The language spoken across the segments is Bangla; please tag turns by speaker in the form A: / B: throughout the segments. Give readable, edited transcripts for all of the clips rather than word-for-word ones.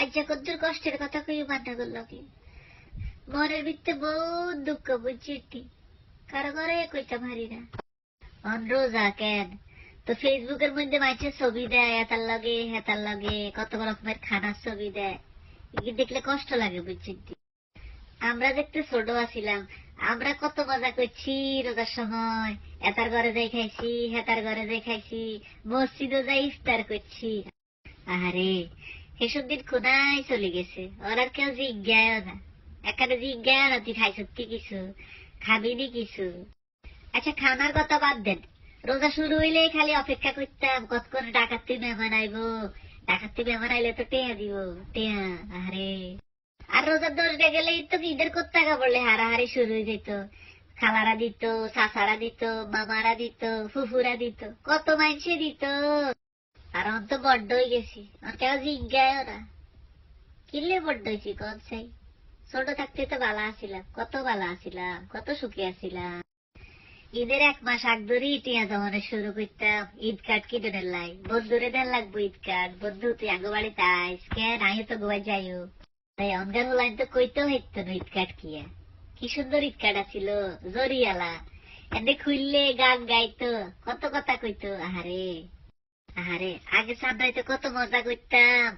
A: আচ্ছা কদ্দুর কষ্টের কথা কই মান্না করল কি মনের ভিতরে বহুত দুঃখ বুঝছি কারো ঘরে কইতে পারি না অন রোজা কেন তো ফেসবুকের মধ্যে মাইছে ছবি দেয় হেতার লগে কত রকমের খানার ছবি দেয় দেখলে কষ্ট লাগে বুঝছি। আমরা দেখতে ছোট আছিলাম, আমরা কত মজা করছি রোজার সময়, এতার ঘরে যাই খাইছি হেতার ঘরে যাই খাইছি, মসজিদও যাই ইফতার করছি। আরে এসব দিন কোনায় চলে গেছে, ওরা কেউ জিজ্ঞাও না, এখানে জিজ্ঞাও না তুই খাইছ কি কিছু খাবিনি কিছু। আচ্ছা খানার কথা বাদ দেন, রোজা শুরু হইলেই খালি অপেক্ষা করতাম কত করে ডাকাতি মেহমান আইবো, ডাকাতি মেহমান আইলে তো টেয়া দিব টেয়া। আরে আর রোজার 10 গেলেই তো ঈদের কোথা টাকা পড়লে হারাহারি শুরু হয়ে যেত, খালারা দিত, চাচারা দিত, মামারা দিত, ফুফুরা দিত, কত মানুষে দিত। আর অন্ত বড্ড হয়ে গেছি, কেউ জিজ্ঞায় না কিনলে বড্ড হয়েছি কন চাই। ছোট থাকতে তো বালা আসিলাম, কত বালা আসিলাম, কত সুখী আসিলাম। ঈদের 1 মাস আগ ধরে টিয়া জমানো শুরু করতাম, ঈদ কার্ড কিনে লাই, বন্ধুরে দেন লাগবো ঈদ কার্ড, বন্ধু তুই আগে বাড়িতে আইস কেন আইও তো গোয়ায় যাইও। তাই অনগান লাইন তো কইতেও হইতো না ঈদ কার্ড কিয়া, কি সুন্দর ঈদ কার্ড আছিল জরিয়ালা, এনে খুললে গান গাইতো কত কথা কইতো। আহারে আহারে আগে সান্দাইতে কত মজা করতাম,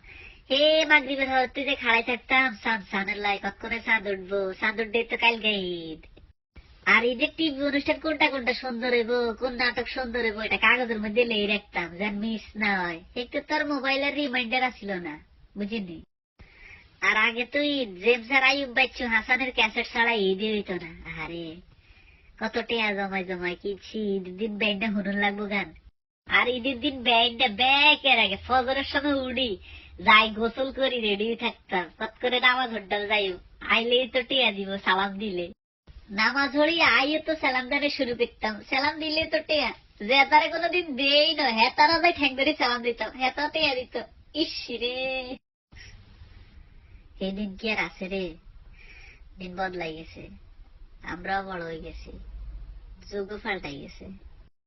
A: হে মাগরিবের হতে যে খাড়াই থাকতাম সানের লাই কতক্ষণে চাঁদ উঠবো, চাঁদ উঠবে তো কাল ঈদ। আর ঈদের টিভি অনুষ্ঠান কোনটা কোনটা সুন্দর হইব, কোন নাটক সুন্দর হইব এটা কাগজের মধ্যে লেই রাখতাম যেন মিস না হয়। একটু তোর মোবাইলের রিমাইন্ডার আসিল না বুঝিনি। আর আগে তো ঈদ জেমস আর আইয়ুব বাচ্চু হাসানের ক্যাসেট ছাড়া ঈদই হইতো না। আরে কত টেয়া জমাই জমাই কিছি, ঈদের দিন ব্যান্ডে হুনুন লাগবো গান, আর ঈদের দিন ব্যান্ডে ব্যাকের আগে ফজরের সময় উড়ি যাই গোসল করি রেডি থাকতাম কত করে নামাজ হড্ডাল যাই, আইলেই তো টেয়া দিব সালাম দিলে, নামাজ হড়ি আইও তো সালাম দানে শুরু করতাম, সালাম দিলে তো টেয়া, যে তারে কোনোদিন দেই না হেতারা যাই ঠ্যাং ধরে সালাম দিতাম, হেতা টেয়া দিত। ইস রে এই দিন কি আর আছে রে, দিন বদলাই গেছে, আমরাও বড় হয়ে গেছি, যুগও পাল্টাই গেছে।